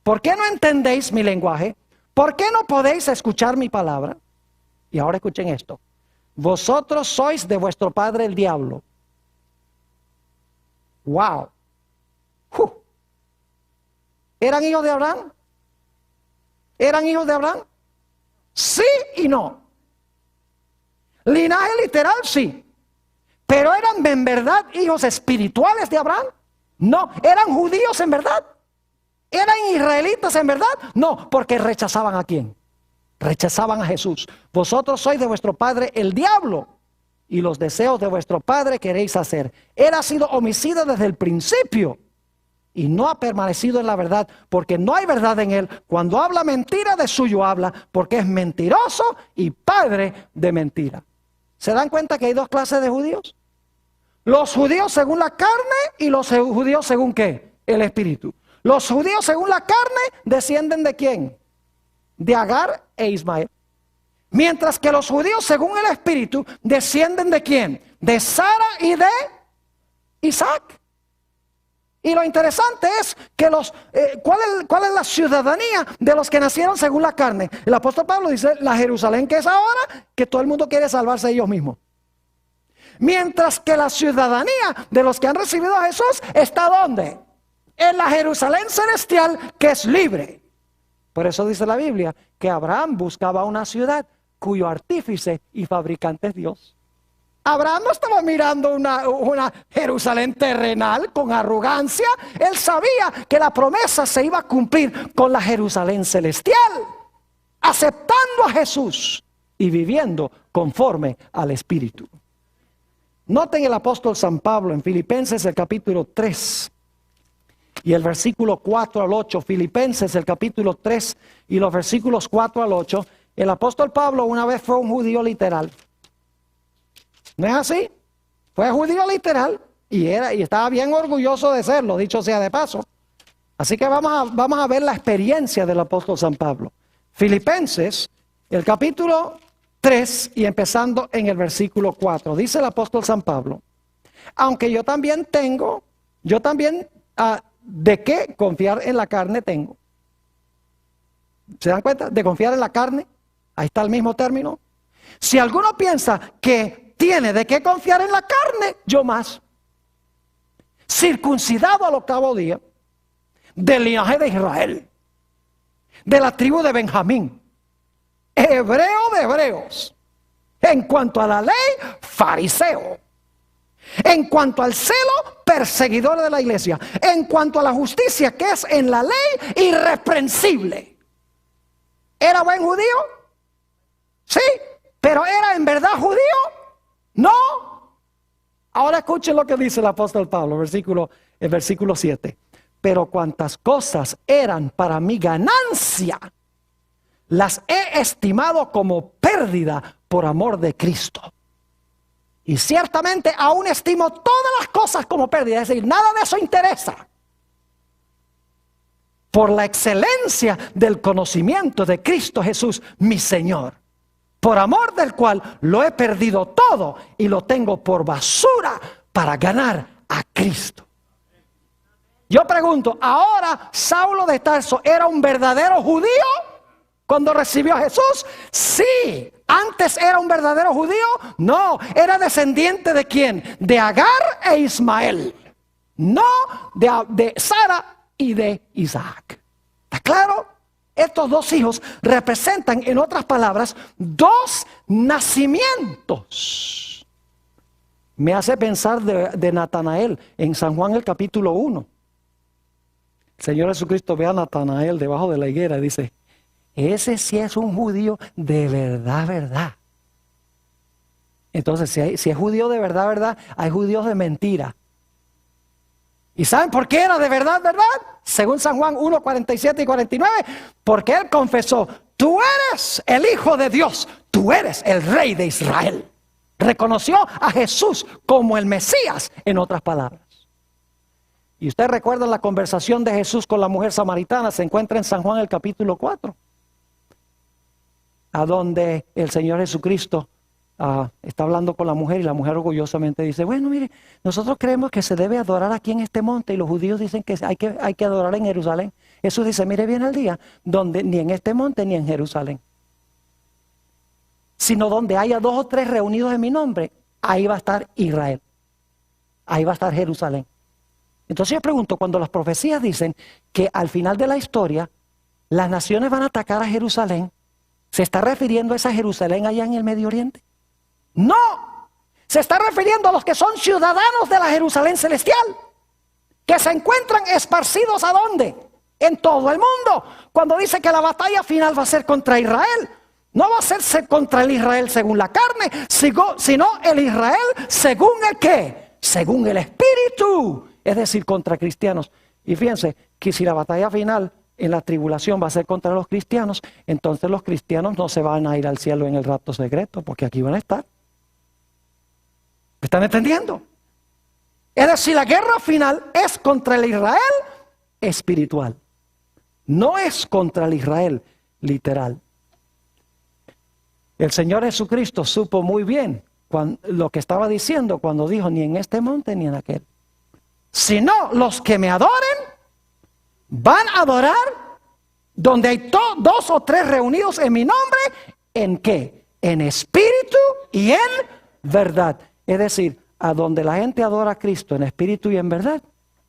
¿Por qué no entendéis mi lenguaje? ¿Por qué no podéis escuchar mi palabra? Y ahora escuchen esto. Vosotros sois de vuestro padre el diablo. Wow. ¿Eran hijos de Abraham? ¿Eran hijos de Abraham? Sí y no. Linaje literal, sí. Pero ¿eran en verdad hijos espirituales de Abraham? No. ¿Eran judíos en verdad? ¿Eran israelitas en verdad? No, porque rechazaban ¿a quién? Rechazaban a Jesús. Vosotros sois de vuestro padre el diablo, y los deseos de vuestro padre queréis hacer. Él ha sido homicida desde el principio y no ha permanecido en la verdad, porque no hay verdad en él. Cuando habla mentira, de suyo habla, porque es mentiroso y padre de mentira. ¿Se dan cuenta que hay dos clases de judíos? Los judíos según la carne y los judíos según ¿qué? El espíritu. Los judíos según la carne descienden ¿de quién? De Agar e Ismael. Mientras que los judíos según el espíritu descienden ¿de quién? De Sara y de Isaac. Y lo interesante es que ¿cuál es la ciudadanía de los que nacieron según la carne? El apóstol Pablo dice, la Jerusalén que es ahora, que todo el mundo quiere salvarse ellos mismos. Mientras que la ciudadanía de los que han recibido a Jesús está ¿dónde? En la Jerusalén celestial, que es libre. Por eso dice la Biblia que Abraham buscaba una ciudad cuyo artífice y fabricante es Dios. Abraham no estaba mirando una Jerusalén terrenal con arrogancia. Él sabía que la promesa se iba a cumplir con la Jerusalén celestial, aceptando a Jesús y viviendo conforme al Espíritu. Noten el apóstol San Pablo en Filipenses el capítulo 3 y el versículo 4 al 8. Filipenses el capítulo 3 y los versículos 4 al 8. El apóstol Pablo una vez fue un judío literal. ¿No es así? Fue judío literal y estaba bien orgulloso de serlo, dicho sea de paso. Así que vamos a ver la experiencia del apóstol San Pablo. Filipenses, el capítulo 3 y empezando en el versículo 4. Dice el apóstol San Pablo, aunque yo también ¿de qué confiar en la carne tengo? ¿Se dan cuenta? De confiar en la carne. Ahí está el mismo término. Si alguno piensa que tiene de qué confiar en la carne, yo más. Circuncidado al 8º día, del linaje de Israel, de la tribu de Benjamín, hebreo de hebreos, en cuanto a la ley, fariseo, en cuanto al celo, perseguidor de la iglesia, en cuanto a la justicia que es en la ley, irreprensible. ¿Era buen judío? Sí, pero ¿era en verdad judío? No. Ahora escuchen lo que dice el apóstol Pablo, el versículo 7. Pero cuantas cosas eran para mi ganancia, las he estimado como pérdida por amor de Cristo. Y ciertamente aún estimo todas las cosas como pérdida, es decir, nada de eso interesa. Por la excelencia del conocimiento de Cristo Jesús, mi Señor, por amor del cual lo he perdido todo y lo tengo por basura para ganar a Cristo. Yo pregunto, ¿ahora Saulo de Tarso era un verdadero judío cuando recibió a Jesús? Sí. ¿Antes era un verdadero judío? No. ¿Era descendiente de quién? De Agar e Ismael. No de Sara y de Isaac. ¿Está claro? Estos dos hijos representan, en otras palabras, dos nacimientos. Me hace pensar de Natanael en San Juan el capítulo 1. El Señor Jesucristo ve a Natanael debajo de la higuera y dice, ese sí es un judío de verdad, verdad. Entonces, si es judío de verdad, verdad, hay judíos de mentira. ¿Y saben por qué era de verdad, verdad? Según San Juan 1, 47 y 49, porque él confesó, tú eres el Hijo de Dios, tú eres el Rey de Israel. Reconoció a Jesús como el Mesías, en otras palabras. Y usted recuerda la conversación de Jesús con la mujer samaritana, se encuentra en San Juan el capítulo 4, a donde el Señor Jesucristo está hablando con la mujer y la mujer orgullosamente dice, bueno, mire, nosotros creemos que se debe adorar aquí en este monte y los judíos dicen que hay que adorar en Jerusalén. Jesús dice, mire bien el día donde ni en este monte ni en Jerusalén, sino donde haya 2 o 3 reunidos en mi nombre, ahí va a estar Israel, ahí va a estar Jerusalén. Entonces yo pregunto, cuando las profecías dicen que al final de la historia las naciones van a atacar a Jerusalén, ¿se está refiriendo a esa Jerusalén allá en el Medio Oriente? No, Se está refiriendo a los que son ciudadanos de la Jerusalén celestial, que se encuentran esparcidos ¿a dónde? En todo el mundo. Cuando dice que la batalla final va a ser contra Israel, no va a ser contra el Israel según la carne, sino el Israel según el ¿qué? Según el Espíritu, es decir, contra cristianos. Y fíjense que si la batalla final en la tribulación va a ser contra los cristianos, entonces los cristianos no se van a ir al cielo en el rapto secreto, porque aquí van a estar. ¿Me están entendiendo? Es decir, la guerra final es contra el Israel espiritual, no es contra el Israel literal. El Señor Jesucristo supo muy bien lo que estaba diciendo cuando dijo, ni en este monte ni en aquel, sino los que me adoren van a adorar donde hay 2 o 3 reunidos en mi nombre. ¿En qué? En espíritu y en verdad. Es decir, a donde la gente adora a Cristo en espíritu y en verdad,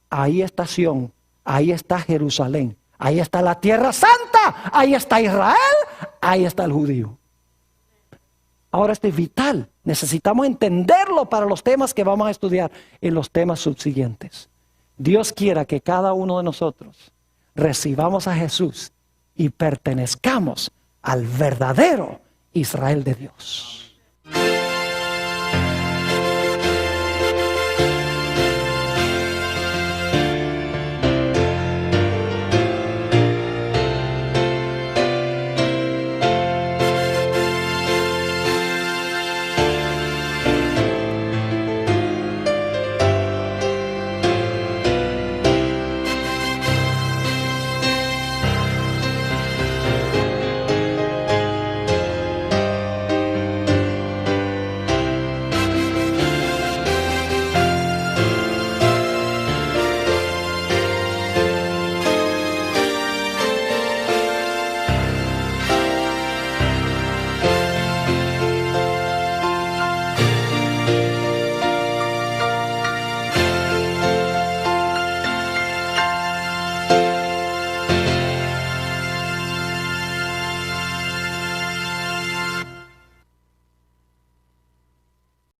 ahí está Sión, ahí está Jerusalén, ahí está la tierra santa, ahí está Israel, ahí está el judío. Ahora esto es vital, necesitamos entenderlo para los temas que vamos a estudiar en los temas subsiguientes. Dios quiera que cada uno de nosotros recibamos a Jesús y pertenezcamos al verdadero Israel de Dios.